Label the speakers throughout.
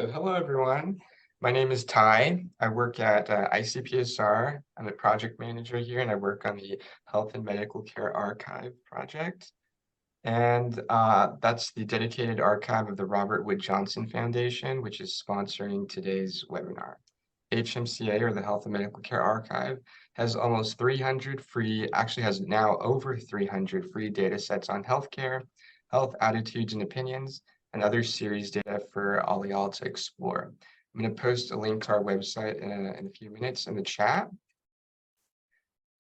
Speaker 1: So hello, everyone. My name is Ty. I work at ICPSR. I'm a project manager here, and I work on the Health and Medical Care Archive project. And that's the dedicated archive of the Robert Wood Johnson Foundation, which is sponsoring today's webinar. HMCA, or the Health and Medical Care Archive, has almost 300 free, actually has now over 300 free data sets on healthcare, health attitudes and opinions, and other series data for all y'all to explore. I'm going to post a link to our website in a few minutes in the chat.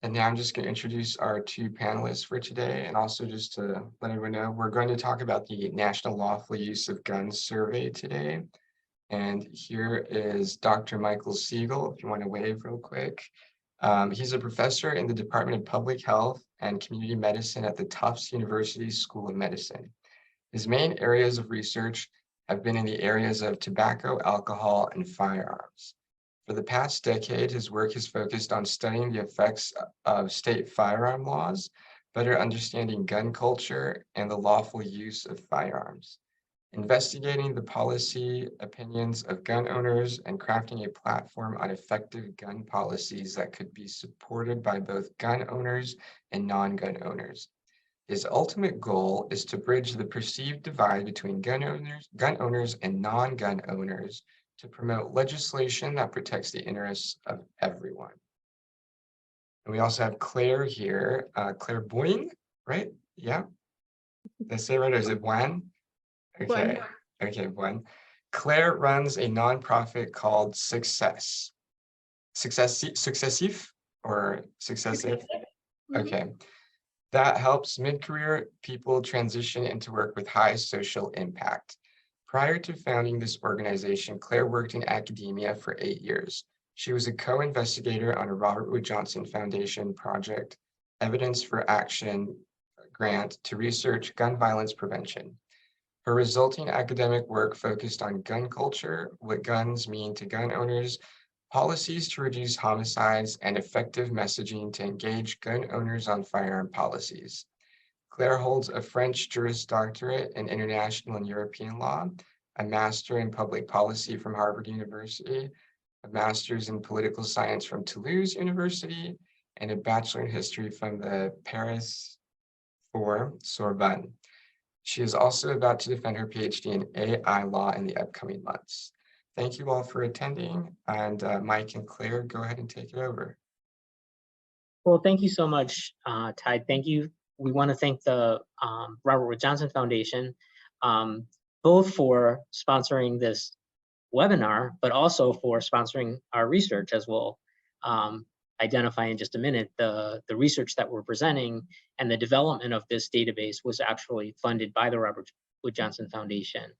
Speaker 1: And now I'm just going to introduce our two panelists for today, and also just to let everyone know, we're going to talk about the National Lawful Use of Guns Survey today. And here is Dr. Michael Siegel, if you want to wave real quick. He's a professor in the Department of Public Health and Community Medicine at the Tufts University School of Medicine. His main areas of research have been in the areas of tobacco, alcohol, and firearms. For the past decade, his work has focused on studying the effects of state firearm laws, better understanding gun culture, and the lawful use of firearms, investigating the policy opinions of gun owners, and crafting a platform on effective gun policies that could be supported by both gun owners and non-gun owners. His ultimate goal is to bridge the perceived divide between gun owners and non-gun owners to promote legislation that protects the interests of everyone. And we also have Claire here, Claire Boine, right? Yeah, did I say it right, or is it Boine? Okay, okay, Boine. Claire runs a nonprofit called Successive or Successive? Okay. That helps mid-career people transition into work with high social impact. Prior to founding this organization, Claire worked in academia for 8 years. She was a co-investigator on a Robert Wood Johnson Foundation project, Evidence for Action grant to research gun violence prevention. Her resulting academic work focused on gun culture, what guns mean to gun owners, policies to reduce homicides, and effective messaging to engage gun owners on firearm policies. Claire holds a French Juris Doctorate in International and European Law, a Master in Public Policy from Harvard University, a Master's in Political Science from Toulouse University, and a Bachelor in History from the Paris 4 Sorbonne. She is also about to defend her PhD in AI law in the upcoming months. Thank you all for attending, and Mike and Claire, go ahead and take it over.
Speaker 2: Well, thank you so much, Ty. Thank you. We want to thank the Robert Wood Johnson Foundation, both for sponsoring this webinar, but also for sponsoring our research, as we'll identify in just a minute. The research that we're presenting and the development of this database was actually funded by the Robert Wood Johnson Foundation.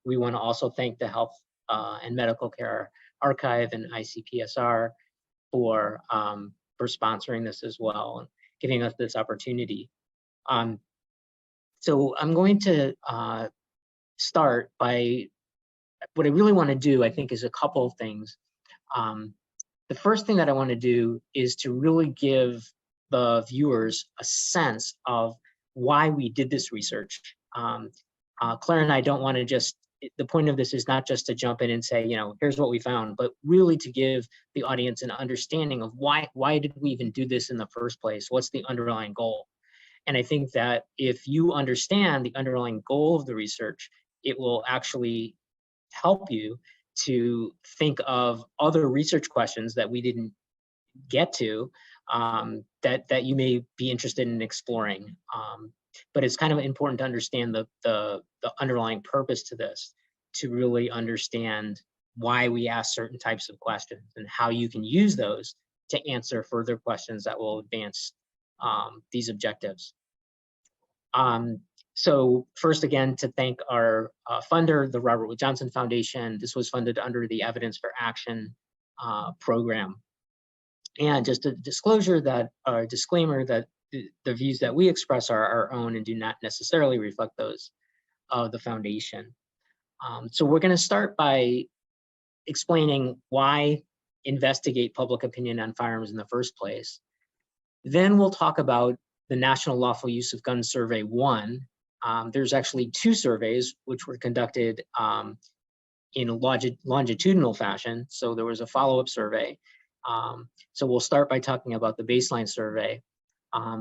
Speaker 2: We want to also thank the Health and Medical Care Archive and ICPSR for sponsoring this as well and giving us this opportunity. So I'm going to start by what I really want to do, I think, is a couple of things. The first thing that I want to do is to really give the viewers a sense of why we did this research. Claire and I don't want to just, the point of this is not just to jump in and say, you know, here's what we found, but really to give the audience an understanding of why did we even do this in the first place? What's the underlying goal? And I think that if you understand the underlying goal of the research, it will actually help you to think of other research questions that we didn't get to that you may be interested in exploring. But it's kind of important to understand the underlying purpose to this, to really understand why we ask certain types of questions and how you can use those to answer further questions that will advance these objectives. So first, again, to thank our funder, the Robert Wood Johnson Foundation. This was funded under the Evidence for Action program. And just a disclosure that, or a disclaimer that the views that we express are our own and do not necessarily reflect those of the foundation. So we're going to start by explaining why investigate public opinion on firearms in the first place. Then we'll talk about the National Lawful Use of Guns Survey 1. There's actually 2 surveys which were conducted in a longitudinal fashion. So there was a follow-up survey. So we'll start by talking about the baseline survey.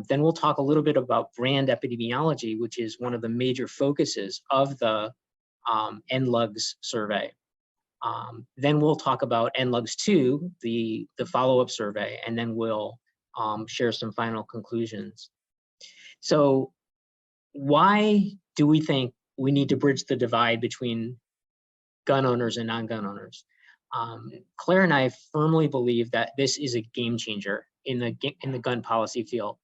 Speaker 2: Then we'll talk a little bit about brand epidemiology, which is one of the major focuses of the NLUGS survey. Then we'll talk about NLUGS 2, the follow-up survey, and then we'll share some final conclusions. So why do we think we need to bridge the divide between gun owners and non-gun owners? Claire and I firmly believe that this is a game changer in the gun policy field.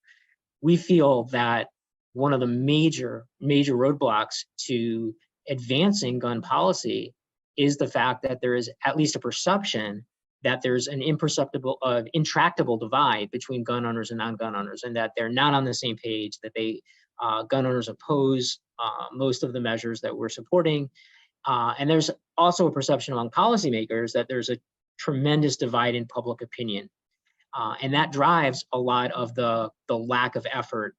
Speaker 2: We feel that one of the major roadblocks to advancing gun policy is the fact that there is at least a perception that there's an intractable divide between gun owners and non-gun owners, and that they're not on the same page, that gun owners oppose most of the measures that we're supporting. And there's also a perception among policymakers that there's a tremendous divide in public opinion. And that drives a lot of the lack of effort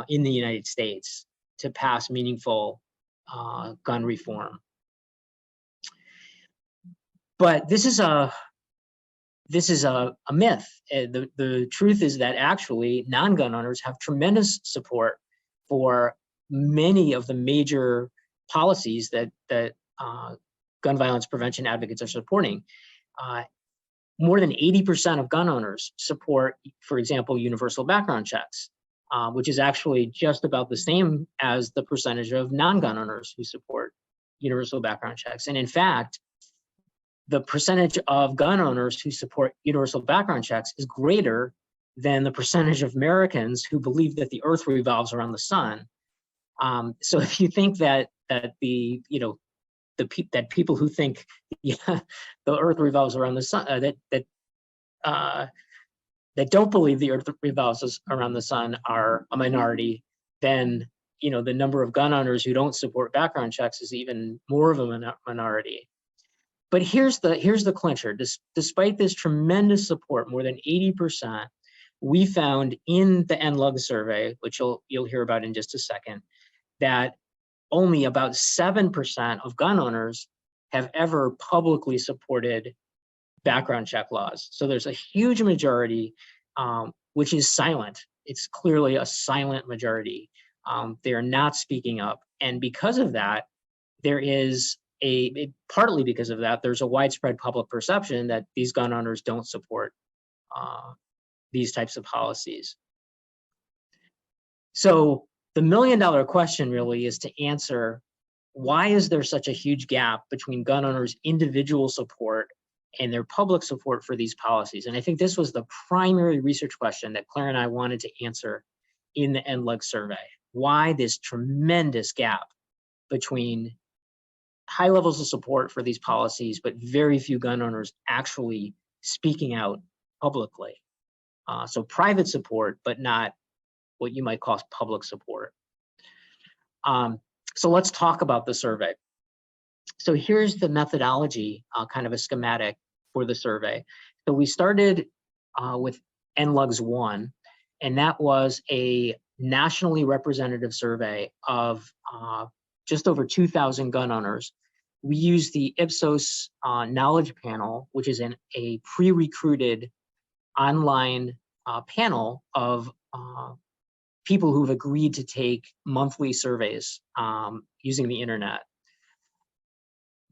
Speaker 2: in the United States to pass meaningful gun reform. But this is a myth. The truth is that actually non-gun owners have tremendous support for many of the major policies that gun violence prevention advocates are supporting. More than 80% of gun owners support, for example, universal background checks, which is actually just about the same as the percentage of non-gun owners who support universal background checks. And in fact, the percentage of gun owners who support universal background checks is greater than the percentage of Americans who believe that the earth revolves around the sun. So if you think that people who think the earth revolves around the sun, that don't believe the earth revolves around the sun are a minority, then the number of gun owners who don't support background checks is even more of a minority. But here's the clincher. Despite this tremendous support, more than 80%, we found in the NLUGS survey, which you'll hear about in just a second, that only about 7% of gun owners have ever publicly supported background check laws. So there's a huge majority which is silent. It's clearly a silent majority. They are not speaking up. And because of that, partly because of that, there's a widespread public perception that these gun owners don't support these types of policies. So the $1 million question really is to answer, why is there such a huge gap between gun owners' individual support and their public support for these policies? And I think this was the primary research question that Claire and I wanted to answer in the NLUGS survey. Why this tremendous gap between high levels of support for these policies, but very few gun owners actually speaking out publicly. So private support, but not what you might call public support. So let's talk about the survey. So here's the methodology, kind of a schematic for the survey. So we started with NLUGS 1, and that was a nationally representative survey of just over 2,000 gun owners. We used the Ipsos Knowledge Panel, which is a pre-recruited online panel of people who've agreed to take monthly surveys using the internet.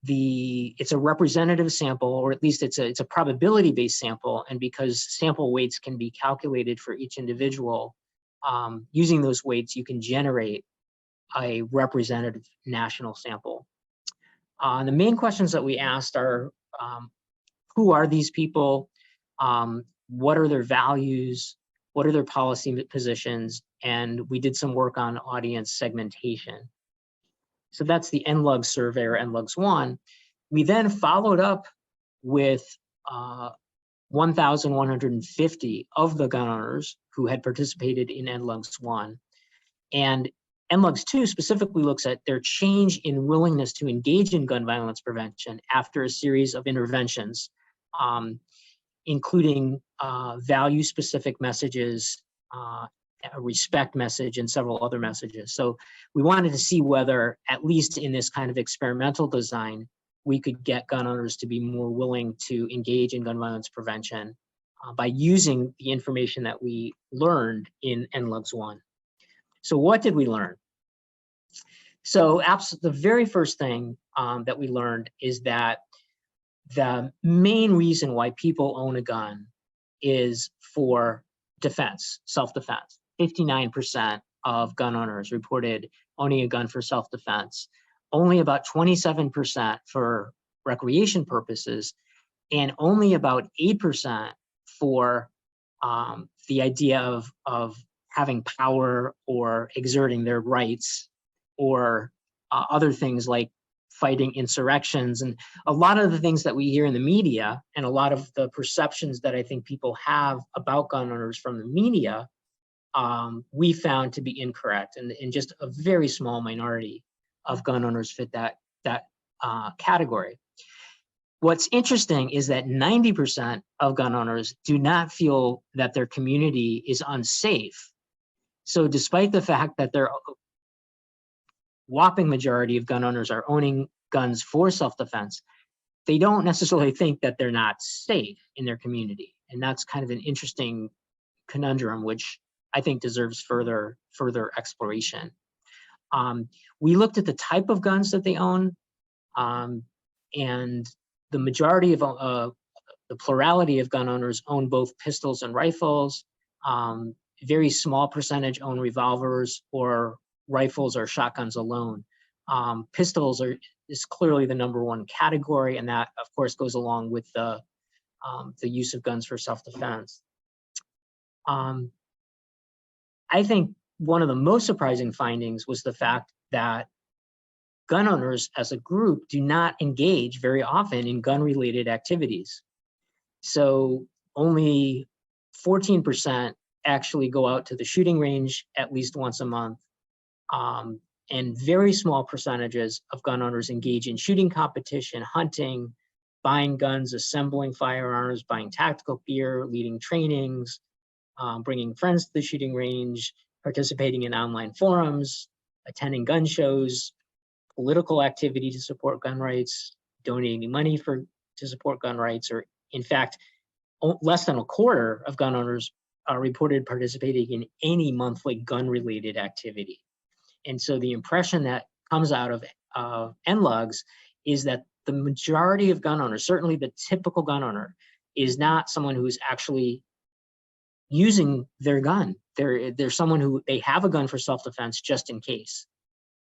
Speaker 2: It's a representative sample, or at least it's a probability-based sample, and because sample weights can be calculated for each individual, using those weights, you can generate a representative national sample. The main questions that we asked are, who are these people? What are their values? What are their policy positions? And we did some work on audience segmentation. So that's the NLUGS survey, or NLUGS 1. We then followed up with 1,150 of the gun owners who had participated in NLUGS 1. And NLUGS 2 specifically looks at their change in willingness to engage in gun violence prevention after a series of interventions, including value-specific messages, a respect message, and several other messages. So we wanted to see whether, at least in this kind of experimental design, we could get gun owners to be more willing to engage in gun violence prevention by using the information that we learned in NLUGS 1. So what did we learn? So the very first thing that we learned is that the main reason why people own a gun is for defense, self-defense. 59% of gun owners reported owning a gun for self-defense, only about 27% for recreation purposes, and only about 8% for the idea of having power or exerting their rights, or other things like fighting insurrections. And a lot of the things that we hear in the media, and a lot of the perceptions that I think people have about gun owners from the media, we found to be incorrect. And just a very small minority of gun owners fit that category. What's interesting is that 90% of gun owners do not feel that their community is unsafe. So despite the fact that their whopping majority of gun owners are owning guns for self-defense, they don't necessarily think that they're not safe in their community. And that's kind of an interesting conundrum, which I think deserves further exploration. We looked at the type of guns that they own, and the majority of the plurality of gun owners own both pistols and rifles. Very small percentage own revolvers or rifles or shotguns alone. Pistols is clearly the #1 category, and that of course goes along with the use of guns for self-defense. I think one of the most surprising findings was the fact that gun owners as a group do not engage very often in gun-related activities. So only 14% actually go out to the shooting range at least once a month. And very small percentages of gun owners engage in shooting competition, hunting, buying guns, assembling firearms, buying tactical gear, leading trainings, bringing friends to the shooting range, participating in online forums, attending gun shows, political activity to support gun rights, donating money to support gun rights, or in fact, less than a quarter of gun owners are reported participating in any monthly gun-related activity. And so the impression that comes out of NLUGS is that the majority of gun owners, certainly the typical gun owner, is not someone who is actually using their gun. They're someone who, they have a gun for self-defense just in case.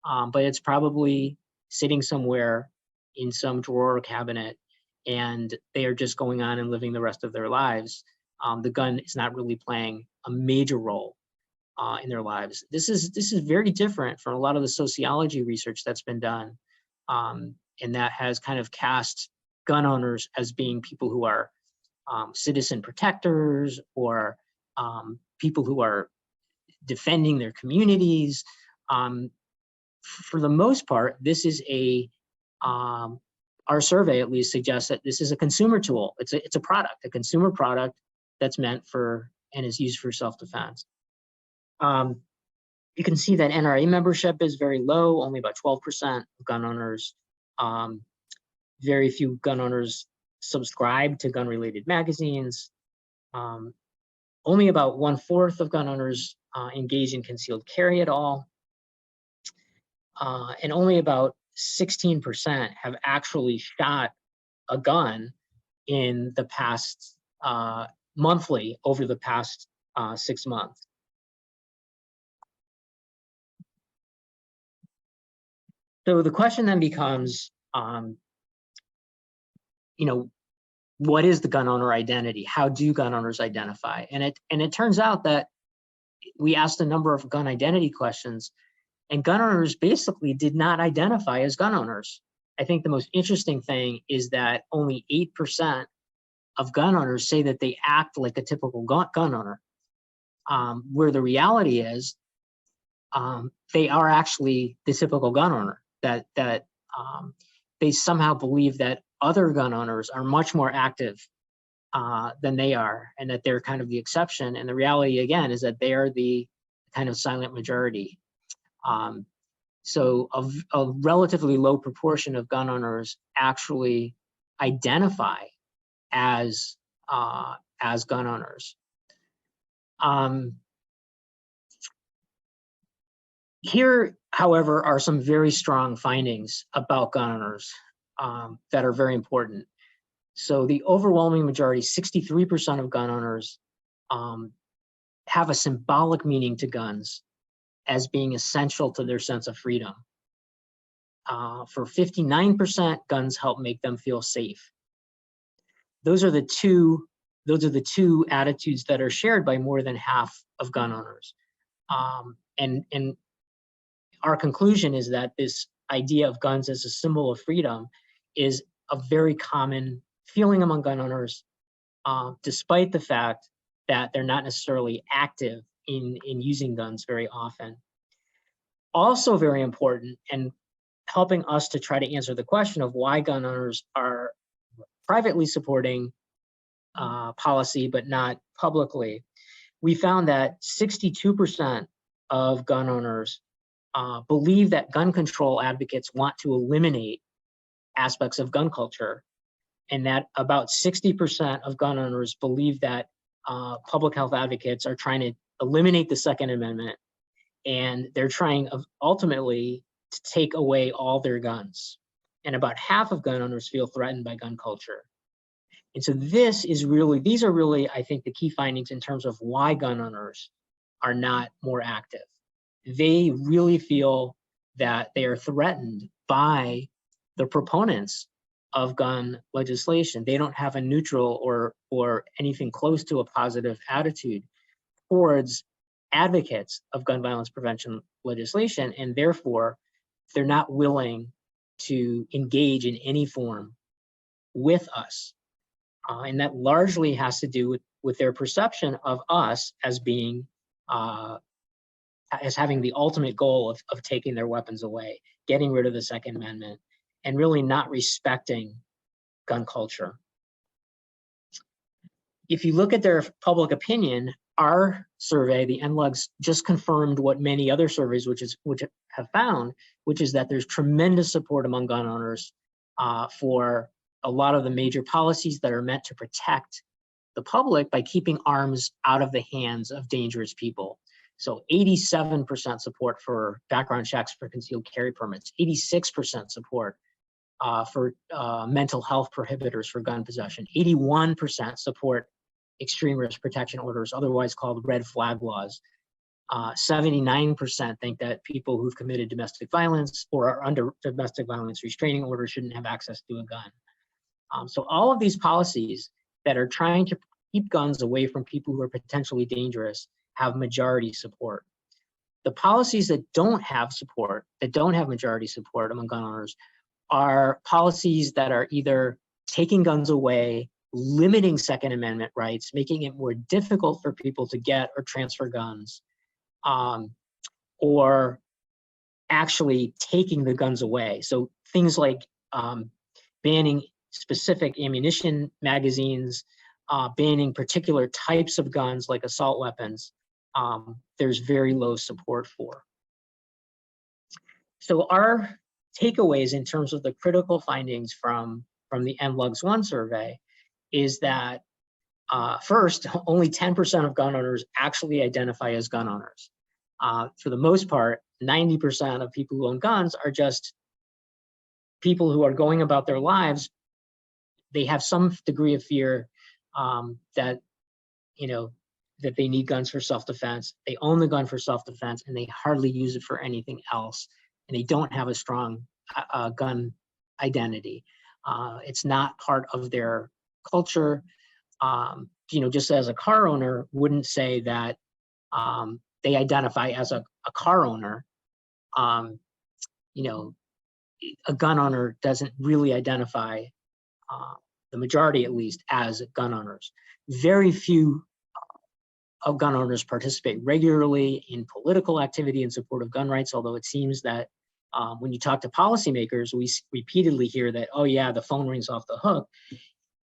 Speaker 2: But it's probably sitting somewhere in some drawer or cabinet, and they are just going on and living the rest of their lives. The gun is not really playing a major role in their lives. This is very different from a lot of the sociology research that's been done, and that has kind of cast gun owners as being people who are citizen protectors, or people who are defending their communities. For the most part, this is our survey at least suggests that this is a consumer tool. It's a product, a consumer product that's meant for and is used for self-defense. You can see that NRA membership is very low, only about 12% of gun owners. Very few gun owners subscribe to gun-related magazines. Only about 1/4 of gun owners engage in concealed carry at all. And only about 16% have actually shot a gun in the past monthly over the past 6 months. So the question then becomes, what is the gun owner identity? How do gun owners identify? And it turns out that we asked a number of gun identity questions, and gun owners basically did not identify as gun owners. I think the most interesting thing is that only 8% of gun owners say that they act like a typical gun owner, where the reality is they are actually the typical gun owner, that they somehow believe that other gun owners are much more active than they are, and that they're kind of the exception. And the reality, again, is that they are the kind of silent majority. So a relatively low proportion of gun owners actually identify as gun owners. Here, however, are some very strong findings about gun owners that are very important. So the overwhelming majority, 63% of gun owners, have a symbolic meaning to guns as being essential to their sense of freedom. For 59%, guns help make them feel safe. Those are the two attitudes that are shared by more than half of gun owners. And our conclusion is that this idea of guns as a symbol of freedom is a very common feeling among gun owners, despite the fact that they're not necessarily active in using guns very often. Also very important, and helping us to try to answer the question of why gun owners are privately supporting policy but not publicly, we found that 62% of gun owners believe that gun control advocates want to eliminate aspects of gun culture, and that about 60% of gun owners believe that public health advocates are trying to eliminate the Second Amendment, and they're trying ultimately to take away all their guns. And about half of gun owners feel threatened by gun culture. And so these are really, I think, the key findings in terms of why gun owners are not more active. They really feel that they are threatened by the proponents of gun legislation. They don't have a neutral or anything close to a positive attitude towards advocates of gun violence prevention legislation, and therefore they're not willing to engage in any form with us. And that largely has to do with their perception of us as being as having the ultimate goal of taking their weapons away, getting rid of the Second Amendment, and really not respecting gun culture. If you look at their public opinion, our survey, the NLUGS, just confirmed what many other surveys which have found, which is that there's tremendous support among gun owners for a lot of the major policies that are meant to protect the public by keeping arms out of the hands of dangerous people. So 87% support for background checks for concealed carry permits, 86% support for mental health prohibitors for gun possession, 81% support extreme risk protection orders, otherwise called red flag laws. 79% think that people who've committed domestic violence or are under domestic violence restraining orders shouldn't have access to a gun. So all of these policies that are trying to keep guns away from people who are potentially dangerous have majority support. The policies that don't have support, that don't have majority support among gun owners, are policies that are either taking guns away, limiting Second Amendment rights, making it more difficult for people to get or transfer guns, or actually taking the guns away. So things like banning specific ammunition magazines, banning particular types of guns like assault weapons, there's very low support for. So our takeaways in terms of the critical findings from the NLUGS 1 survey is that first, only 10% of gun owners actually identify as gun owners. For the most part, 90% of people who own guns are just people who are going about their lives. They have some degree of fear that, that they need guns for self-defense. They own the gun for self-defense, and they hardly use it for anything else. And they don't have a strong gun identity. It's not part of their culture. Just as a car owner wouldn't say that they identify as a car owner, a gun owner doesn't really identify, the majority at least, as gun owners. Very few of gun owners participate regularly in political activity in support of gun rights, although it seems that when you talk to policymakers, we repeatedly hear that, oh yeah, the phone rings off the hook.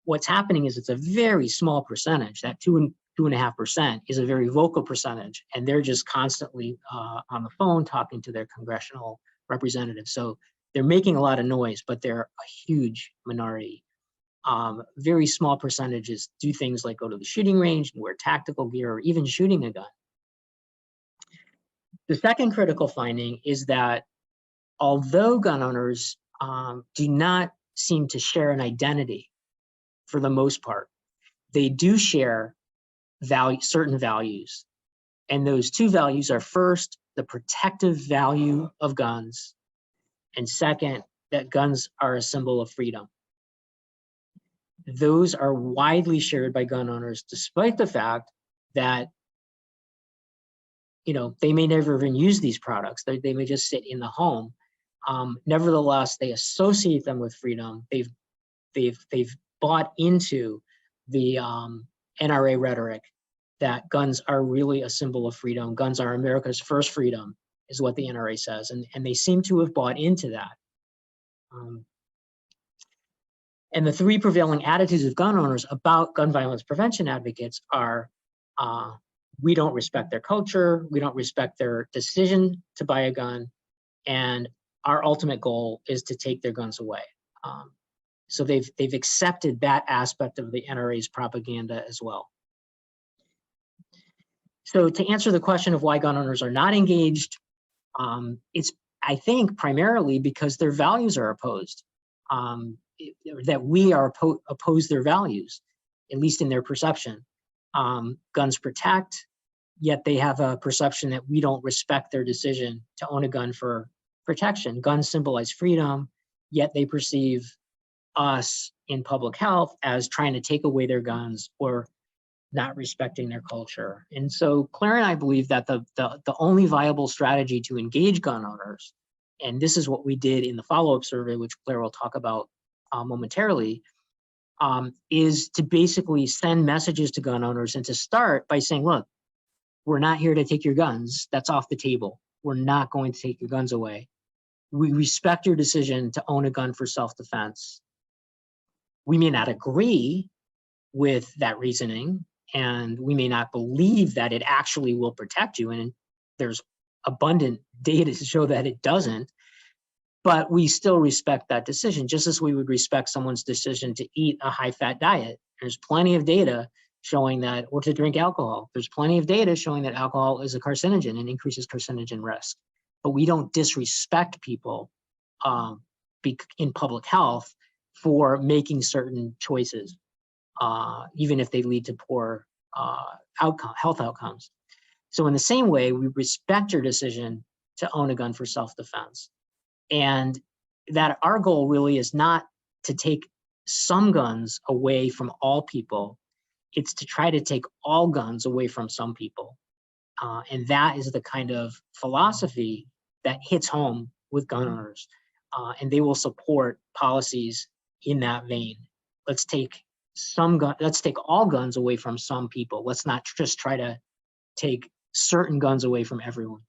Speaker 2: What's happening is it's a very small percentage. That 2.5% is a very vocal percentage, and they're just constantly on the phone talking to their congressional representative. So they're making a lot of noise, but they're a huge minority. Very small percentages do things like go to the shooting range and wear tactical gear or even shooting a gun. The second critical finding is that although gun owners do not seem to share an identity for the most part, they do share certain values. And those two values are, first, the protective value of guns, and second, that guns are a symbol of freedom. Those are widely shared by gun owners, despite the fact that, you know, they may never even use these products. They may just sit in the home. Nevertheless, they associate them with freedom. They've bought into the NRA rhetoric that guns are really a symbol of freedom. Guns are America's first freedom, is what the NRA says, and they seem to have bought into that. And the three prevailing attitudes of gun owners about gun violence prevention advocates are, we don't respect their culture, we don't respect their decision to buy a gun, and our ultimate goal is to take their guns away. So they've accepted that aspect of the NRA's propaganda as well. So to answer the question of why gun owners are not engaged, it's, I think, primarily because their values are opposed. That we are oppose their values, at least in their perception. Guns protect, yet they have a perception that we don't respect their decision to own a gun for protection. Guns symbolize freedom, yet they perceive us in public health as trying to take away their guns or not respecting their culture. And so Claire and I believe that the only viable strategy to engage gun owners, and this is what we did in the follow-up survey, which Claire will talk about momentarily, is to basically send messages to gun owners and to start by saying, look, we're not here to take your guns. That's off the table. We're not going to take your guns away. We respect your decision to own a gun for self-defense. We may not agree with that reasoning, and we may not believe that it actually will protect you. And there's abundant data to show that it doesn't. But we still respect that decision, just as we would respect someone's decision to eat a high-fat diet. There's plenty of data showing that, or to drink alcohol. There's plenty of data showing that alcohol is a carcinogen and increases carcinogen risk. But we don't disrespect people in public health for making certain choices, even if they lead to poor health outcomes. So in the same way, we respect your decision to own a gun for self-defense. And that our goal really is not to take some guns away from all people. It's to try to take all guns away from some people. And that is the kind of philosophy that hits home with gun owners. And they will support policies in that vein. Let's take all guns away from some people. Let's not just try to take certain guns away from everyone.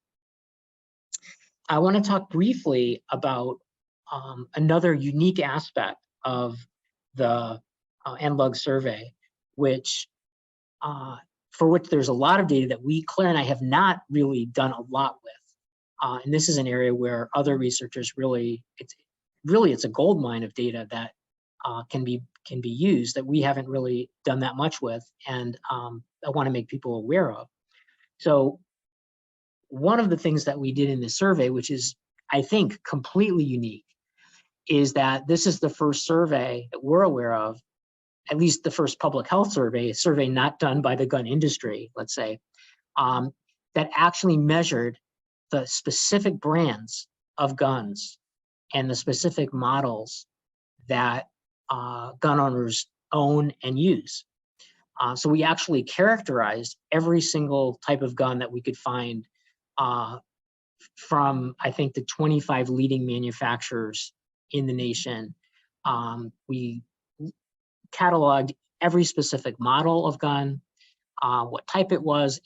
Speaker 2: I want to talk briefly about another unique aspect of the NLUGS survey, for which there's a lot of data that Claire and I have not really done a lot with. And this is an area where other researchers it's a gold mine of data that can be used that we haven't really done that much with, and I want to make people aware of. So one of the things that we did in this survey, which is, I think, completely unique, is that this is the first survey that we're aware of, at least the first public health survey, a survey not done by the gun industry, let's say, that actually measured the specific brands of guns and the specific models that gun owners own and use. So we actually characterized every single type of gun that we could find from, I think, the 25 leading manufacturers in the nation. We cataloged every specific model of gun, what type it was,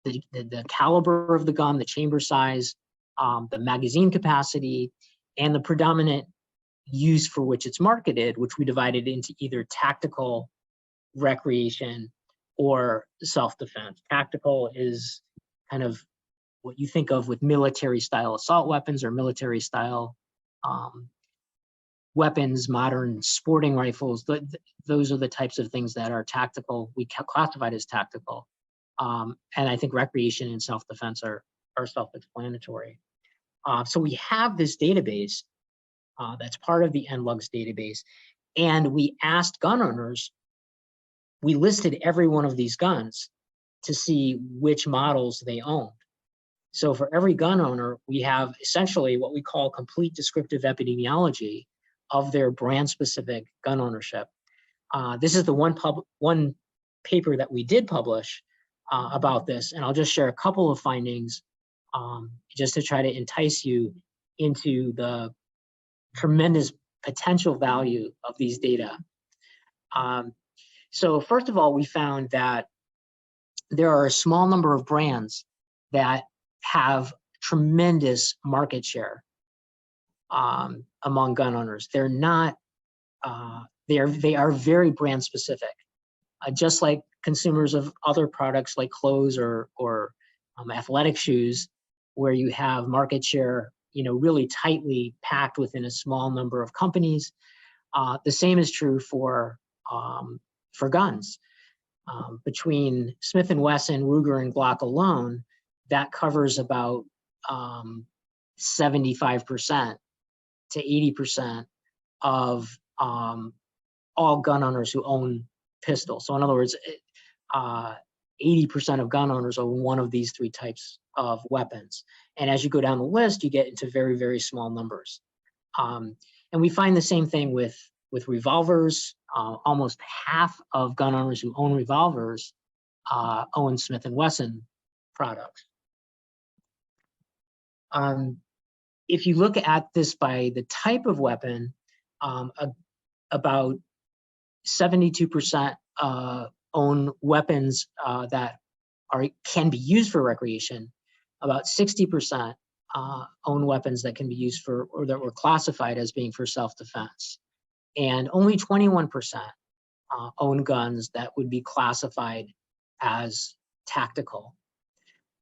Speaker 2: the caliber of the gun, the chamber size, the magazine capacity, and the predominant use for which it's marketed, which we divided into either tactical, recreation, or self-defense. Tactical is kind of what you think of with military style assault weapons or military style weapons, modern sporting rifles. Those are the types of things that are tactical, we classified as tactical. And I think recreation and self-defense are self-explanatory. So we have this database that's part of the NLUGS database. And we asked gun owners, we listed every one of these guns to see which models they owned. So for every gun owner, we have essentially what we call complete descriptive epidemiology of their brand specific gun ownership. This is the one paper that we did publish about this, and I'll just share a couple of findings just to try to entice you into the tremendous potential value of these data. So first of all, we found that there are a small number of brands that have tremendous market share among gun owners. They're not, they are very brand specific. Just like consumers of other products like clothes or athletic shoes, where you have market share, really tightly packed within a small number of companies. The same is true for guns. Between Smith & Wesson, Ruger, and Glock alone, that covers about 75% to 80% of all gun owners who own pistols. So in other words, 80% of gun owners own one of these three types of weapons. And as you go down the list, you get into very, very small numbers. And we find the same thing with revolvers. Almost half of gun owners who own revolvers own Smith & Wesson products. If you look at this by the type of weapon, about 72% own weapons that can be used for recreation. About 60% own weapons that can be used for, or that were classified as being for self-defense. And only 21% own guns that would be classified as tactical.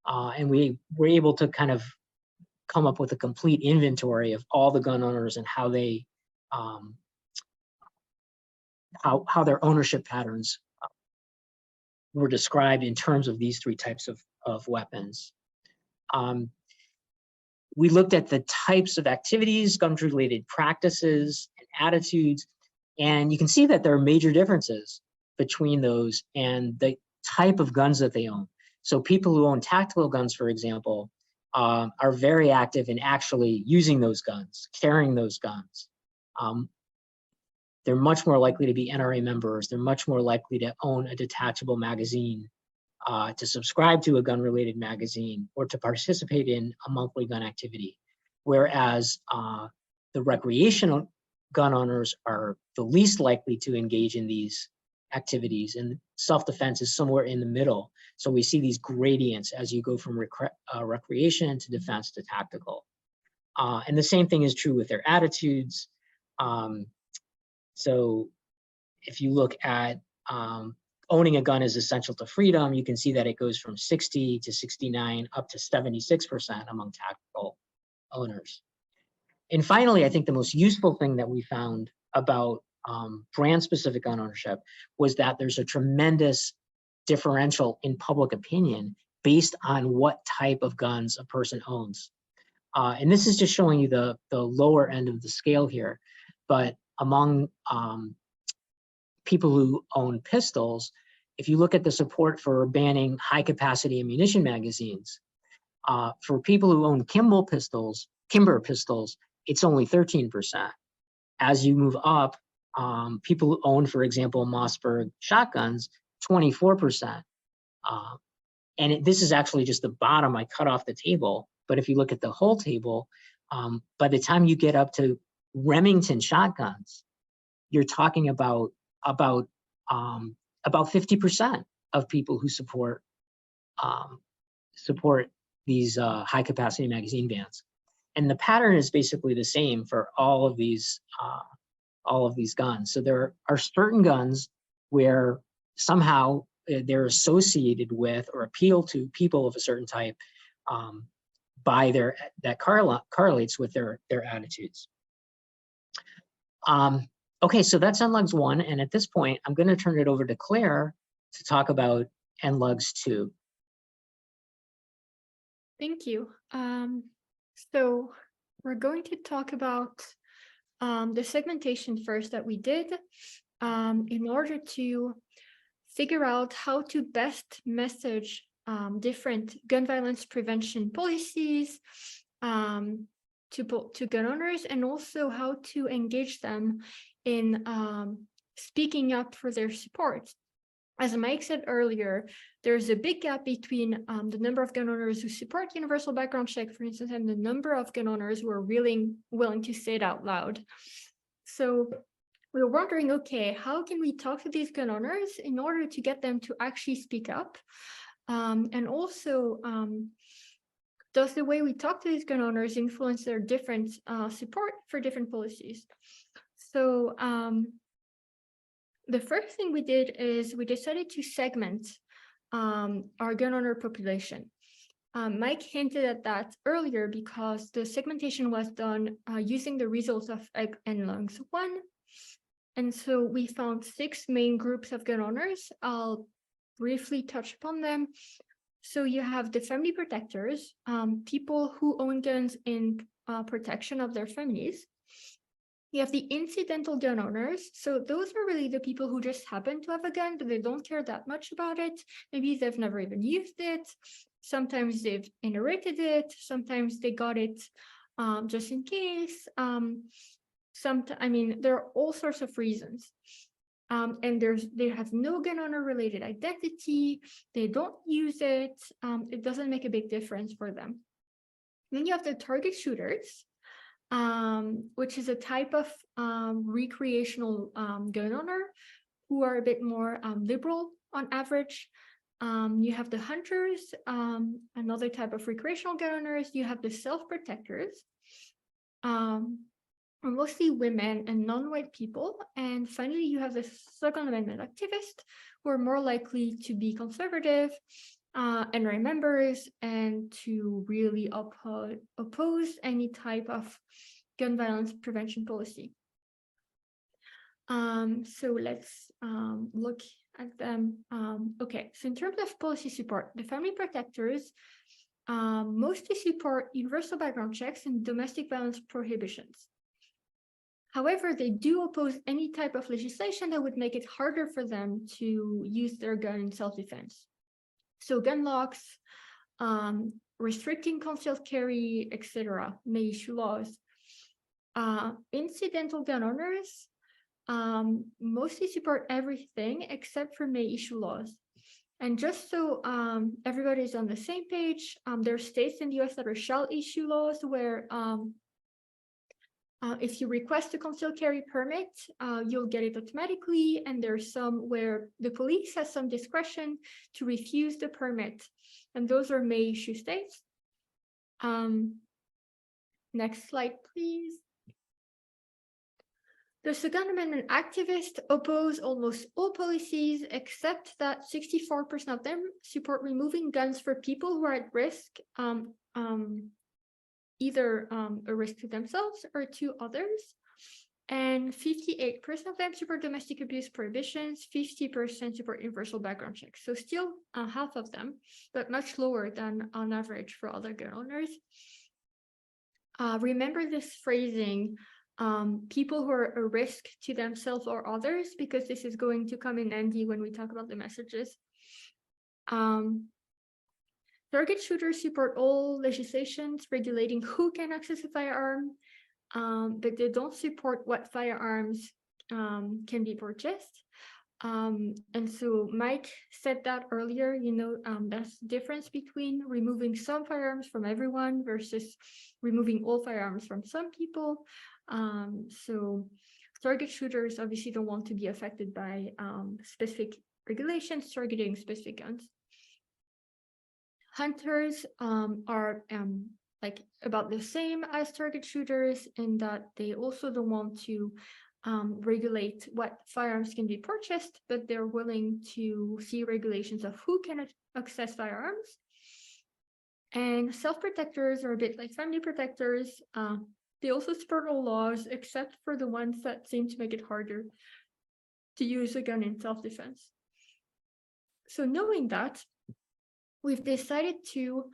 Speaker 2: And we were able to kind of come up with a complete inventory of all the gun owners and how they, how their ownership patterns were described in terms of these three types of weapons. We looked at the types of activities, gun-related practices and attitudes, and you can see that there are major differences between those and the type of guns that they own. So people who own tactical guns, for example, are very active in actually using those guns, carrying those guns. They're much more likely to be NRA members. They're much more likely to own a detachable magazine, to subscribe to a gun-related magazine, or to participate in a monthly gun activity. Whereas the recreational gun owners are the least likely to engage in these activities, and self-defense is somewhere in the middle. So we see these gradients as you go from recreation to defense to tactical. And the same thing is true with their attitudes. So if you look at owning a gun is essential to freedom, you can see that it goes from 60 to 69 up to 76% among tactical owners. And finally, I think the most useful thing that we found about brand-specific gun ownership was that there's a tremendous differential in public opinion based on what type of guns a person owns. And this is just showing you the lower end of the scale here. But among people who own pistols, if you look at the support for banning high-capacity ammunition magazines, for people who own Kimber pistols, it's only 13%. As you move up, people who own, for example, Mossberg shotguns, 24%. And this is actually just the bottom. I cut off the table, but if you look at the whole table, by the time you get up to Remington shotguns, you're talking about 50% of people who support these high-capacity magazine bans. And the pattern is basically the same for all of these guns. So there are certain guns where somehow they're associated with or appeal to people of a certain type, by that correlates with their attitudes. Okay, so that's NLUGS 1, and at this point, I'm going to turn it over to Claire to talk about NLUGS 2.
Speaker 3: Thank you. So we're going to talk about the segmentation first that we did in order to figure out how to best message different gun violence prevention policies to gun owners, and also how to engage them in speaking up for their support. As Mike said earlier, there's a big gap between the number of gun owners who support universal background check, for instance, and the number of gun owners who are willing to say it out loud. So we were wondering, okay, how can we talk to these gun owners in order to get them to actually speak up? And also, does the way we talk to these gun owners influence their different support for different policies? So the first thing we did is we decided to segment our gun owner population. Mike hinted at that earlier because the segmentation was done using the results of NLUGS 1. And so we found 6 main groups of gun owners. I'll briefly touch upon them. So you have the family protectors, people who own guns in protection of their families. You have the incidental gun owners. So those are really the people who just happen to have a gun, but they don't care that much about it. Maybe they've never even used it. Sometimes they've inherited it. Sometimes they got it just in case. I mean, there are all sorts of reasons. And they have no gun owner related identity. They don't use it. It doesn't make a big difference for them. Then you have the target shooters, which is a type of recreational gun owner who are a bit more liberal on average. You have the hunters, another type of recreational gun owners. You have the self-protectors, mostly women and non-white people. And finally, you have the Second Amendment activists, who are more likely to be conservative NRA members and to really oppose any type of gun violence prevention policy. So let's look at them. Okay, so in terms of policy support, the family protectors mostly support universal background checks and domestic violence prohibitions. However, they do oppose any type of legislation that would make it harder for them to use their gun in self-defense. So gun locks, restricting concealed carry, etc., may issue laws. Incidental gun owners mostly support everything except for may issue laws. And just so everybody's on the same page, there are states in the US that are shall issue laws where if you request a concealed carry permit, you'll get it automatically. And there's some where the police has some discretion to refuse the permit. And those are may issue states. Next slide, please. The Second Amendment activists oppose almost all policies, except that 64% of them support removing guns for people who are at risk, either a risk to themselves or to others. And 58% of them support domestic abuse prohibitions, 50% support universal background checks. So still half of them, but much lower than on average for other gun owners. Remember this phrasing, people who are a risk to themselves or others, because this is going to come in handy when we talk about the messages. Target shooters support all legislations regulating who can access a firearm, but they don't support what firearms can be purchased. And so Mike said that earlier, that's the difference between removing some firearms from everyone versus removing all firearms from some people. So target shooters obviously don't want to be affected by specific regulations targeting specific guns. Hunters are like about the same as target shooters in that they also don't want to regulate what firearms can be purchased, but they're willing to see regulations of who can access firearms. And self-protectors are a bit like family protectors. They also support all laws, except for the ones that seem to make it harder to use a gun in self-defense. So knowing that, we've decided to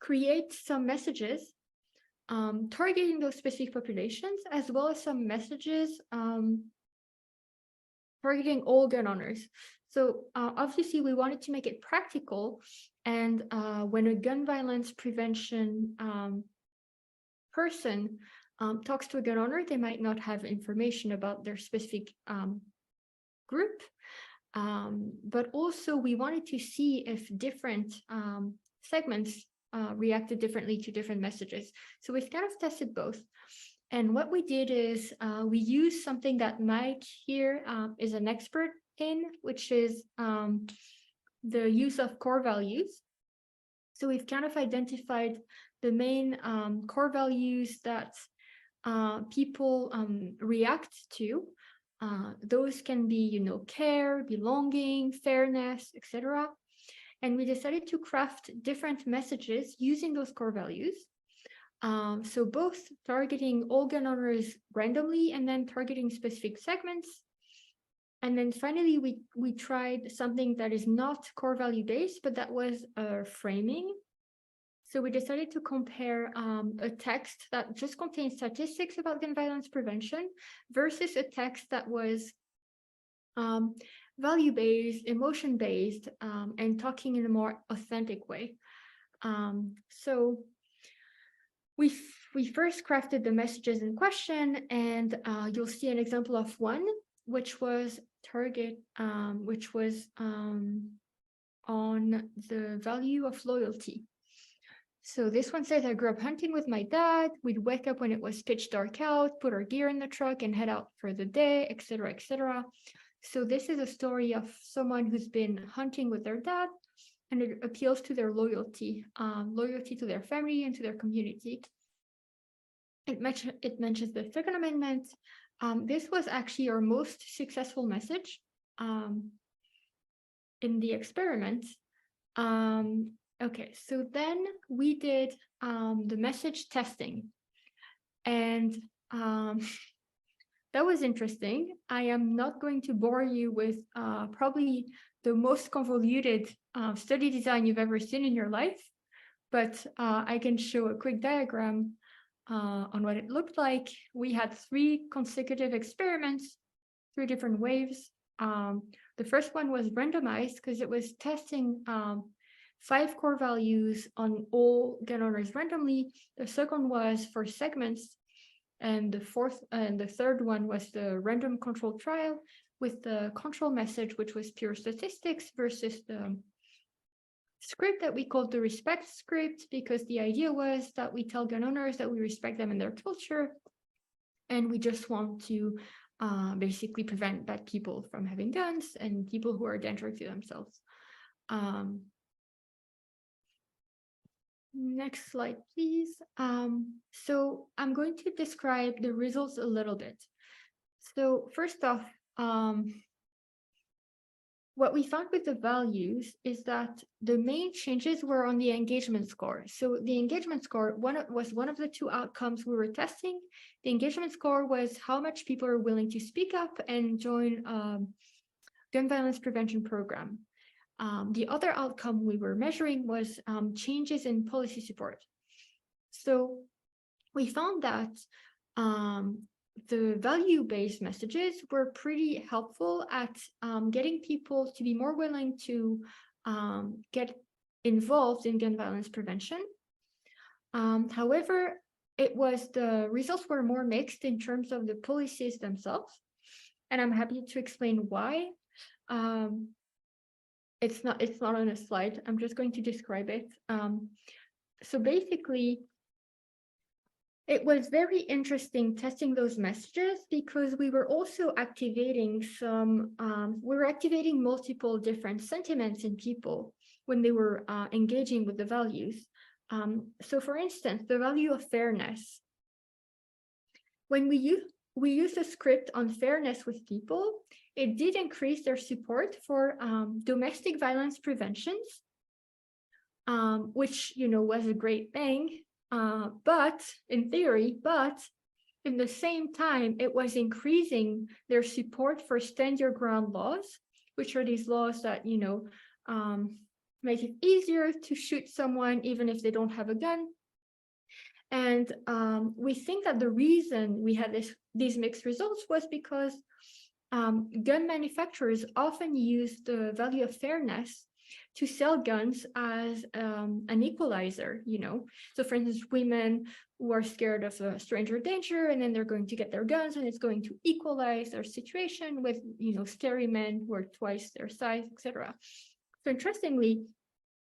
Speaker 3: create some messages targeting those specific populations, as well as some messages targeting all gun owners. So obviously we wanted to make it practical, and when a gun violence prevention person talks to a gun owner, they might not have information about their specific group, but also we wanted to see if different segments reacted differently to different messages. So we've kind of tested both. And what we did is we used something that Mike here is an expert in, which is the use of core values. So we've kind of identified the main core values that people react to. Those can be, you know, care, belonging, fairness, etc. And we decided to craft different messages using those core values. So both targeting all gun owners randomly and then targeting specific segments. And then finally, we tried something that is not core value based, but that was framing. So we decided to compare a text that just contains statistics about gun violence prevention versus a text that was value-based, emotion-based, and talking in a more authentic way. So we first crafted the messages in question, and you'll see an example of one, which was on the value of loyalty. So this one says, I grew up hunting with my dad. We'd wake up when it was pitch dark out, put our gear in the truck and head out for the day, etc., etc. So this is a story of someone who's been hunting with their dad, and it appeals to their loyalty, loyalty to their family and to their community. It mentions the Second Amendment. This was actually our most successful message in the experiment. Okay, so then we did the message testing, and that was interesting. I am not going to bore you with probably the most convoluted study design you've ever seen in your life, but I can show a quick diagram on what it looked like. We had 3 consecutive experiments, 3 different waves. The first one was randomized because it was testing 5 core values on all gun owners randomly. The second was for segments, and the third one was the random control trial with the control message, which was pure statistics, versus the script that we called the respect script, because the idea was that we tell gun owners that we respect them and their culture, and we just want to basically prevent bad people from having guns and people who are dangerous to themselves. Next slide, please. So I'm going to describe the results a little bit. So first off, what we found with the values is that the main changes were on the engagement score. So the engagement score was one of the 2 outcomes we were testing. The engagement score was how much people are willing to speak up and join gun violence prevention program. The other outcome we were measuring was changes in policy support. So we found that the value-based messages were pretty helpful at getting people to be more willing to get involved in gun violence prevention. However, the results were more mixed in terms of the policies themselves, and I'm happy to explain why. It's not on a slide. I'm just going to describe it. So basically, it was very interesting testing those messages because we were also activating multiple different sentiments in people when they were engaging with the values. So for instance, the value of fairness. When we used a script on fairness with people, it did increase their support for domestic violence preventions, which, was a great thing, but in theory, but in the same time, it was increasing their support for stand your ground laws, which are these laws that, make it easier to shoot someone even if they don't have a gun. And we think that the reason we had these mixed results was because gun manufacturers often use the value of fairness to sell guns as an equalizer, So for instance, women who are scared of a stranger danger, and then they're going to get their guns, and it's going to equalize their situation with, scary men who are twice their size, etc. So interestingly,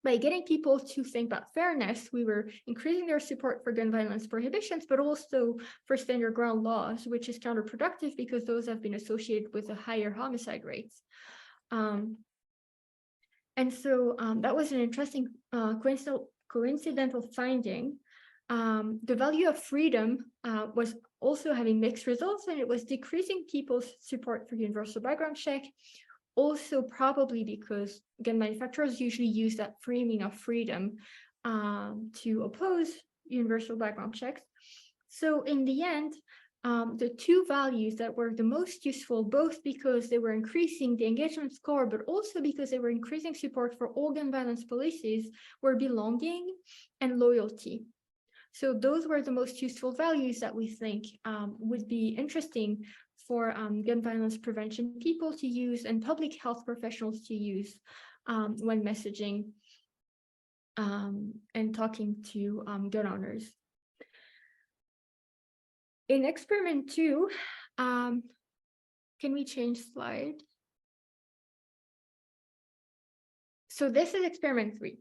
Speaker 3: by getting people to think about fairness, we were increasing their support for gun violence prohibitions, but also for stand your ground laws, which is counterproductive because those have been associated with a higher homicide rates. And so that was an interesting coincidental finding. The value of freedom was also having mixed results, and it was decreasing people's support for universal background check, also probably because gun manufacturers usually use that framing of freedom to oppose universal background checks. So in the end, the two values that were the most useful, both because they were increasing the engagement score, but also because they were increasing support for all gun violence policies, were belonging and loyalty. So those were the most useful values that we think would be interesting for gun violence prevention people to use and public health professionals to use when messaging and talking to gun owners. In experiment 2, can we change slide? So this is experiment 3.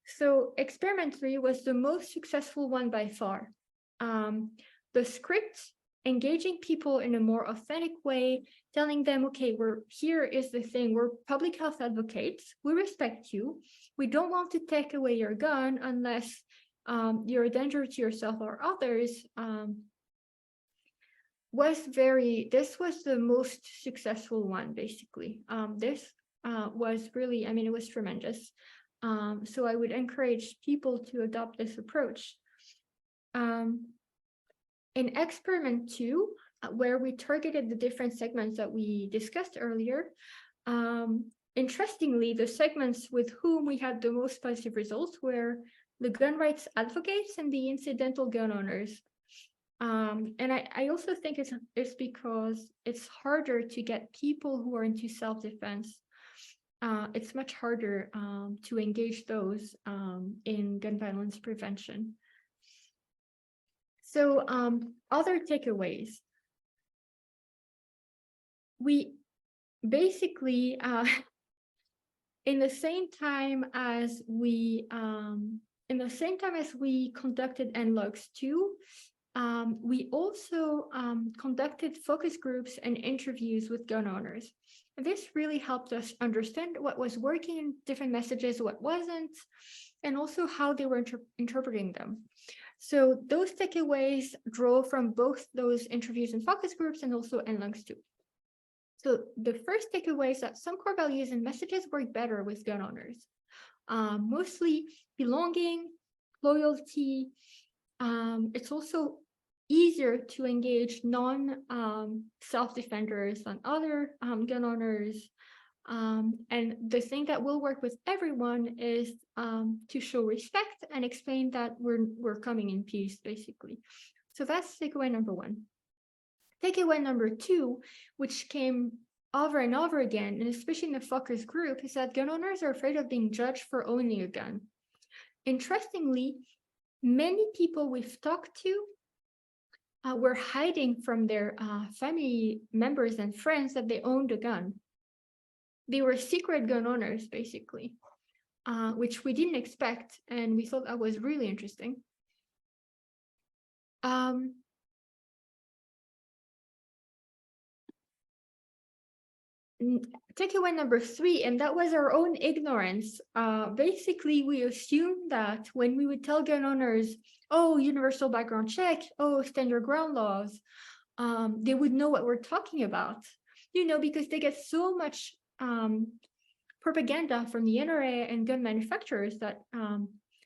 Speaker 3: So experiment 3 was the most successful one by far. The script engaging people in a more authentic way, telling them, okay, here is the thing, we're public health advocates, we respect you, we don't want to take away your gun unless you're a danger to yourself or others, this was the most successful one, basically. This was really, it was tremendous. So I would encourage people to adopt this approach. In experiment 2, where we targeted the different segments that we discussed earlier, interestingly, the segments with whom we had the most positive results were the gun rights advocates and the incidental gun owners. And I also think it's because it's harder to get people who are into self-defense. It's much harder to engage those in gun violence prevention. So other takeaways. We basically, in the same time as we conducted NLUGS 2, we also conducted focus groups and interviews with gun owners. This really helped us understand what was working in different messages, what wasn't, and also how they were interpreting them. So those takeaways drove from both those interviews and focus groups and also NLUGS 2. So the first takeaway is that some core values and messages work better with gun owners, mostly belonging, loyalty. It's also easier to engage non-self-defenders than other gun owners. And the thing that will work with everyone is to show respect and explain that we're coming in peace, basically. So that's takeaway number 1. Takeaway number 2, which came over and over again, and especially in the focus group, is that gun owners are afraid of being judged for owning a gun. Interestingly, many people we've talked to were hiding from their family members and friends that they owned a gun. They were secret gun owners, basically, which we didn't expect, and we thought that was really interesting. Takeaway number 3, and that was our own ignorance. Basically, we assumed that when we would tell gun owners, oh, universal background check, oh, stand your ground laws, they would know what we're talking about, because they get so much propaganda from the NRA and gun manufacturers that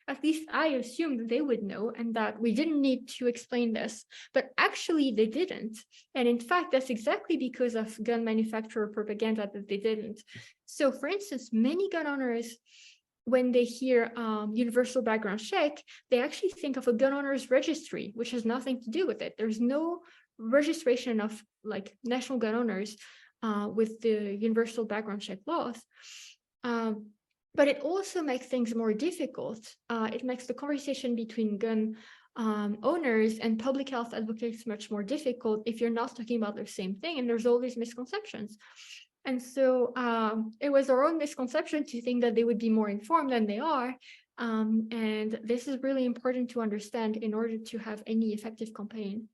Speaker 3: at least I assumed they would know and that we didn't need to explain this, but actually they didn't. And in fact, that's exactly because of gun manufacturer propaganda that they didn't. So for instance, many gun owners, when they hear universal background check, they actually think of a gun owner's registry, which has nothing to do with it. There's no registration of like national gun owners with the universal background check laws. But it also makes things more difficult. It makes the conversation between gun owners and public health advocates much more difficult if you're not talking about the same thing, and there's all these misconceptions. And so it was our own misconception to think that they would be more informed than they are. And this is really important to understand in order to have any effective campaign.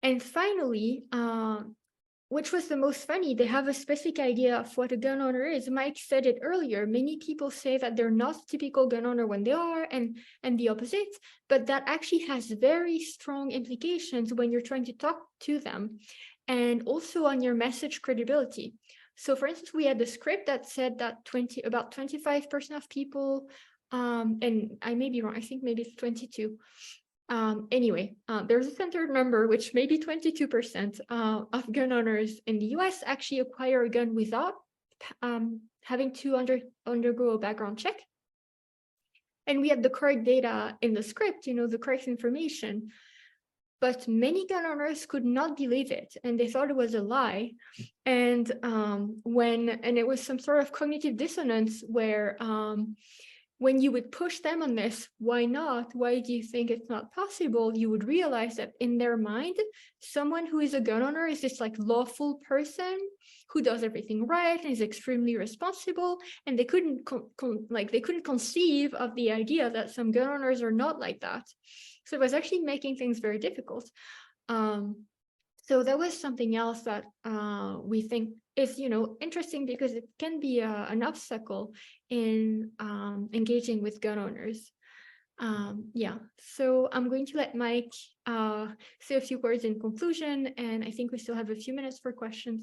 Speaker 3: And finally, which was the most funny, they have a specific idea of what a gun owner is. Mike said it earlier. Many people say that they're not a typical gun owner when they are, and the opposite, but that actually has very strong implications when you're trying to talk to them, and also on your message credibility. So for instance, we had the script that said that about 25% of people, and I may be wrong, I think maybe it's 22. Anyway, there's a centered number, which may be 22% of gun owners in the US actually acquire a gun without having to undergo a background check. And we had the correct data in the script, the correct information. But many gun owners could not believe it, and they thought it was a lie. And it was some sort of cognitive dissonance where when you would push them on this, why not? Why do you think it's not possible? You would realize that in their mind, someone who is a gun owner is this like lawful person who does everything right and is extremely responsible. And they couldn't conceive of the idea that some gun owners are not like that. So it was actually making things very difficult. So that was something else that we think is, interesting because it can be an obstacle in engaging with gun owners. Yeah, so I'm going to let Mike say a few words in conclusion, and I think we still have a few minutes for questions.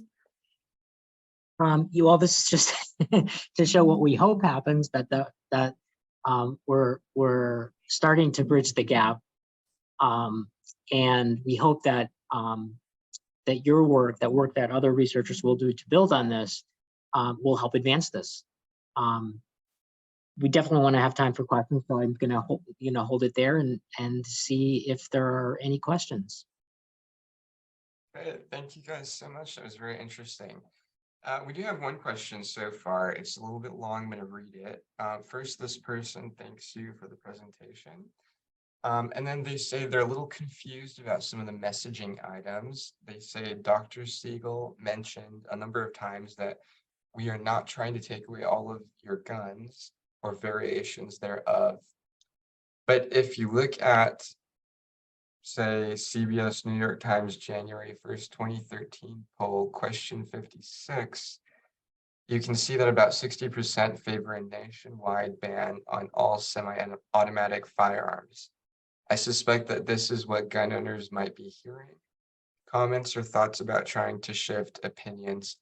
Speaker 2: Well, this is just to show what we hope happens, that we're starting to bridge the gap, and we hope that that your work that other researchers will do to build on this will help advance this. We definitely want to have time for questions, so I'm gonna hold it there and see if there are any questions.
Speaker 1: Great, thank you guys so much. That was very interesting. We do have one question so far. It's a little bit long. I'm going to read it. First, this person thanks you for the presentation. And then they say they're a little confused about some of the messaging items. They say Dr. Siegel mentioned a number of times that we are not trying to take away all of your guns or variations thereof. But if you look at, say, CBS New York Times January 1st, 2013 poll, question 56, you can see that about 60% favor a nationwide ban on all semi-automatic firearms. I suspect that this is what gun owners might be hearing. Comments or thoughts about trying to shift opinions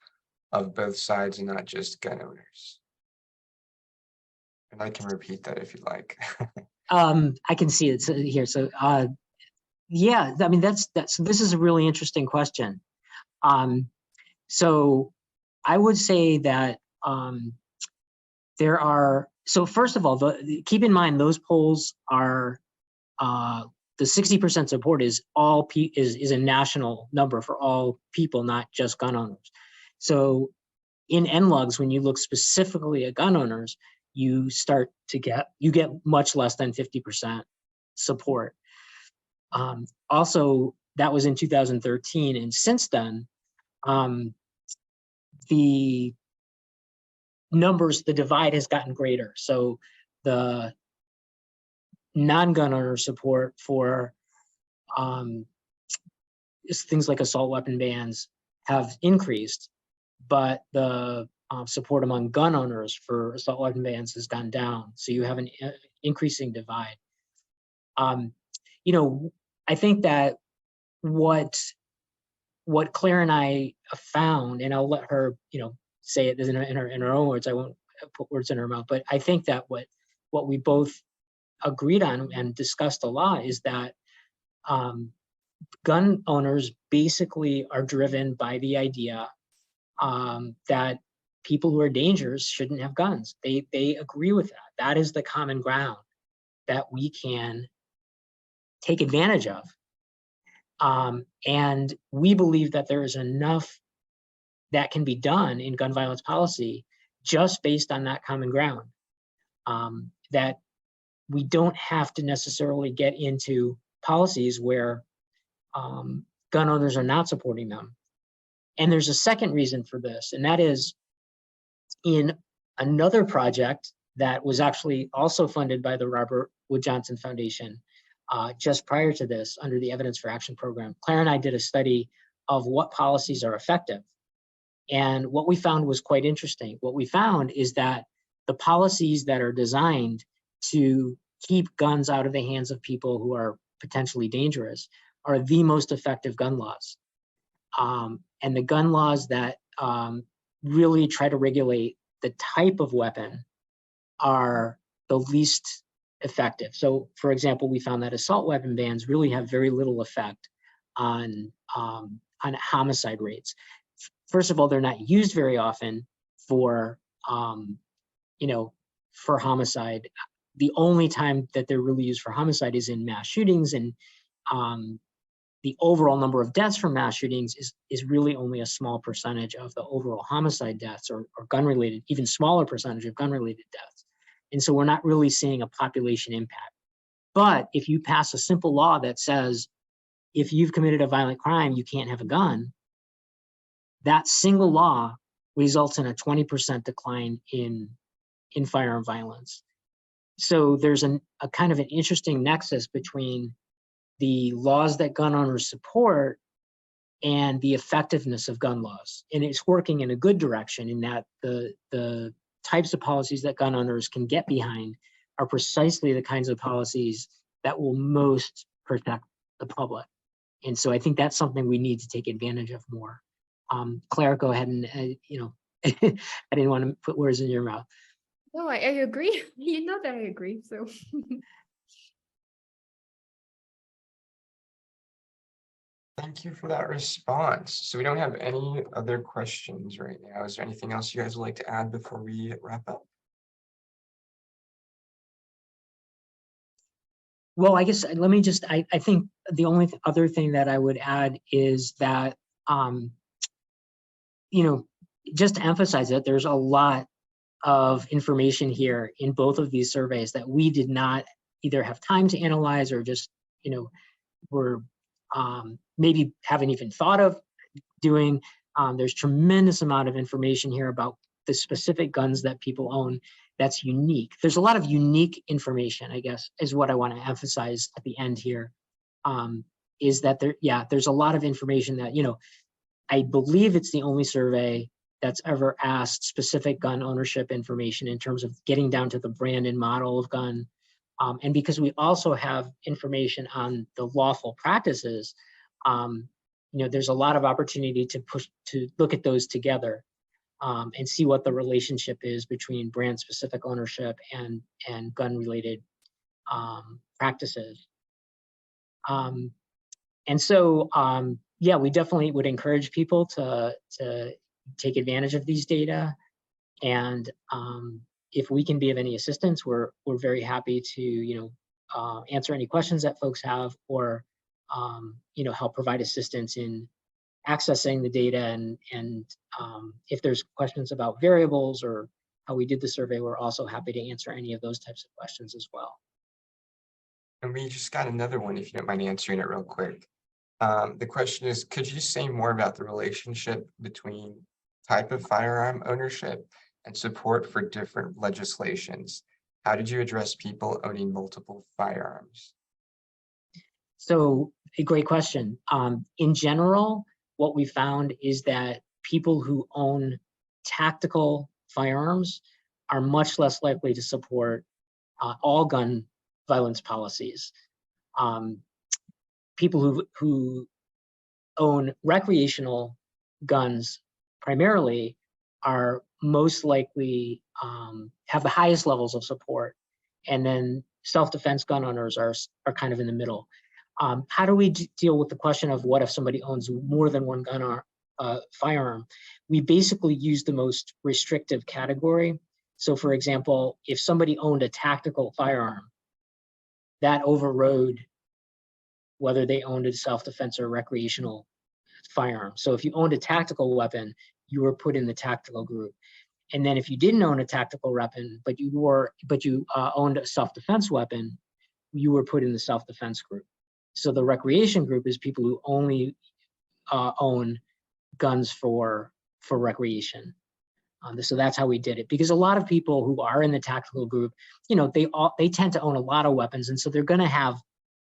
Speaker 1: of both sides and not just gun owners? And I can repeat that if you like.
Speaker 2: I can see it here. So yeah, I mean, this is a really interesting question. So I would say that there are, so first of all, keep in mind those polls are, the 60% support is is a national number for all people, not just gun owners. So in NLUGS, when you look specifically at gun owners, you get much less than 50% support. Also, that was in 2013, and since then, the divide has gotten greater. So the non-gun owner support for things like assault weapon bans have increased, but the support among gun owners for assault weapon bans has gone down. So you have an increasing divide. I think that what Claire and I found, and I'll let her, say it in her own words. I put words in her mouth, but I think that what we both agreed on and discussed a lot is that gun owners basically are driven by the idea that people who are dangerous shouldn't have guns. They agree with that. That is the common ground that we can take advantage of. And we believe that there is enough that can be done in gun violence policy just based on that common ground, that we don't have to necessarily get into policies where gun owners are not supporting them. And there's a second reason for this, and that is in another project that was actually also funded by the Robert Wood Johnson Foundation just prior to this under the Evidence for Action program. Claire and I did a study of what policies are effective. And what we found was quite interesting. What we found is that the policies that are designed to keep guns out of the hands of people who are potentially dangerous are the most effective gun laws. And the gun laws that really try to regulate the type of weapon are the least effective. So, for example, we found that assault weapon bans really have very little effect on homicide rates. First of all, they're not used very often for, for homicide. The only time that they're really used for homicide is in mass shootings, and the overall number of deaths from mass shootings is really only a small percentage of the overall homicide deaths or gun-related, even smaller percentage of gun-related deaths. And so we're not really seeing a population impact. But if you pass a simple law that says, if you've committed a violent crime, you can't have a gun, that single law results in a 20% decline in firearm violence. So there's a kind of an interesting nexus between the laws that gun owners support and the effectiveness of gun laws. And it's working in a good direction in that the types of policies that gun owners can get behind are precisely the kinds of policies that will most protect the public. And so I think that's something we need to take advantage of more. Claire, go ahead and, I didn't want to put words in your mouth.
Speaker 3: No, I agree. You know that I agree, so.
Speaker 1: Thank you for that response. So we don't have any other questions right now. Is there anything else you guys would like to add before we wrap up?
Speaker 2: Well, I guess let me just, I think the only other thing that I would add is that, just to emphasize that there's a lot of information here in both of these surveys that we did not either have time to analyze or just, were maybe haven't even thought of doing. There's tremendous amount of information here about the specific guns that people own that's unique. There's a lot of unique information, I guess, is what I want to emphasize at the end here, is that there's a lot of information that, I believe it's the only survey that's ever asked specific gun ownership information in terms of getting down to the brand and model of gun. And because we also have information on the lawful practices, there's a lot of opportunity to look at those together and see what the relationship is between brand specific ownership and gun related practices. And so, we definitely would encourage people to take advantage of these data. And if we can be of any assistance, we're very happy to answer any questions that folks have, or help provide assistance in accessing the data. And if there's questions about variables or how we did the survey, we're also happy to answer any of those types of questions as well.
Speaker 1: And we just got another one, if you don't mind answering it real quick. The question is, could you say more about the relationship between type of firearm ownership and support for different legislations? How did you address people owning multiple firearms?
Speaker 2: So, a great question. In general, what we found is that people who own tactical firearms are much less likely to support all gun violence policies. People who own recreational guns primarily are most likely have the highest levels of support, and then self-defense gun owners are kind of in the middle. How do we deal with the question of what if somebody owns more than one gun or firearm? We basically use the most restrictive category. So for example, if somebody owned a tactical firearm, that overrode whether they owned a self-defense or recreational firearm. So if you owned a tactical weapon, you were put in the tactical group. And then if you didn't own a tactical weapon, but you owned a self-defense weapon, you were put in the self-defense group. So the recreation group is people who only own guns for recreation. So that's how we did it, because a lot of people who are in the tactical group, you know, they tend to own a lot of weapons, and so they're going to have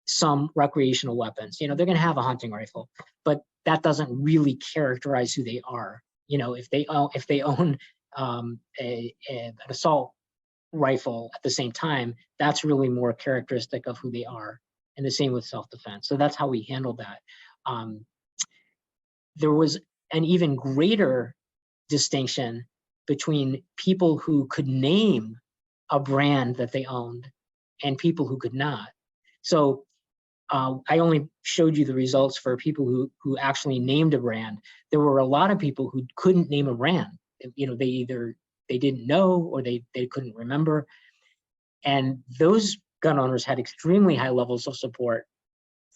Speaker 2: some recreational weapons. You know, they're going to have a hunting rifle, but that doesn't really characterize who they are. You know, if they own an assault rifle at the same time, that's really more characteristic of who they are. And the same with self-defense. So that's how we handled that. There was an even greater distinction between people who could name a brand that they owned and people who could not. So I only showed you the results for people who actually named a brand. There were a lot of people who couldn't name a brand. You know, they didn't know, or they couldn't remember. And those gun owners had extremely high levels of support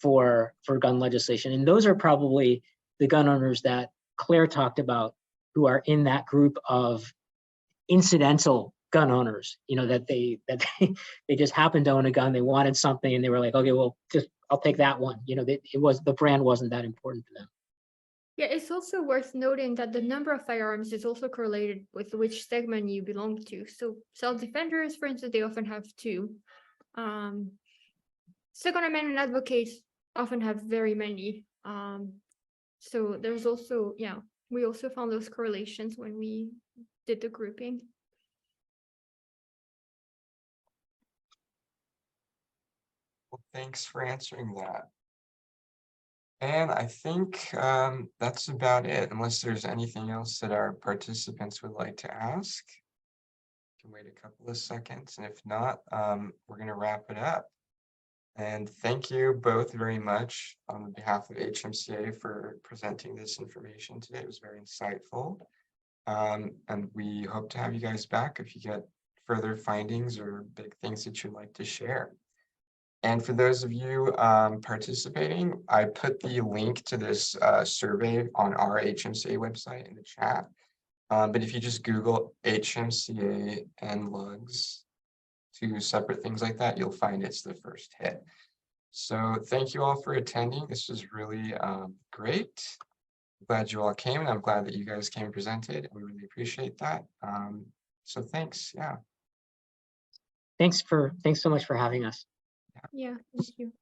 Speaker 2: for gun legislation. And those are probably the gun owners that Claire talked about, who are in that group of incidental gun owners, you know, that they just happened to own a gun, they wanted something, and they were like, okay, well, I'll take that one. You know, the brand wasn't that important to them.
Speaker 3: Yeah, it's also worth noting that the number of firearms is also correlated with which segment you belong to. So self-defenders, for instance, they often have two. Second Amendment advocates often have very many. So there's also, yeah, we also found those correlations when we did the grouping.
Speaker 1: Well, thanks for answering that. And I think that's about it, unless there's anything else that our participants would like to ask. You can wait a couple of seconds, and if not, we're going to wrap it up. And thank you both very much on behalf of HMCA for presenting this information today. It was very insightful. And we hope to have you guys back if you get further findings or big things that you'd like to share. And for those of you participating, I put the link to this survey on our HMCA website in the chat. But if you just Google HMCA and NLUGS, two separate things like that, you'll find it's the first hit. So thank you all for attending. This was really great. Glad you all came, and I'm glad that you guys came and presented. We really appreciate that. So thanks. Yeah.
Speaker 2: Thanks so much for having us.
Speaker 3: Yeah, thank you.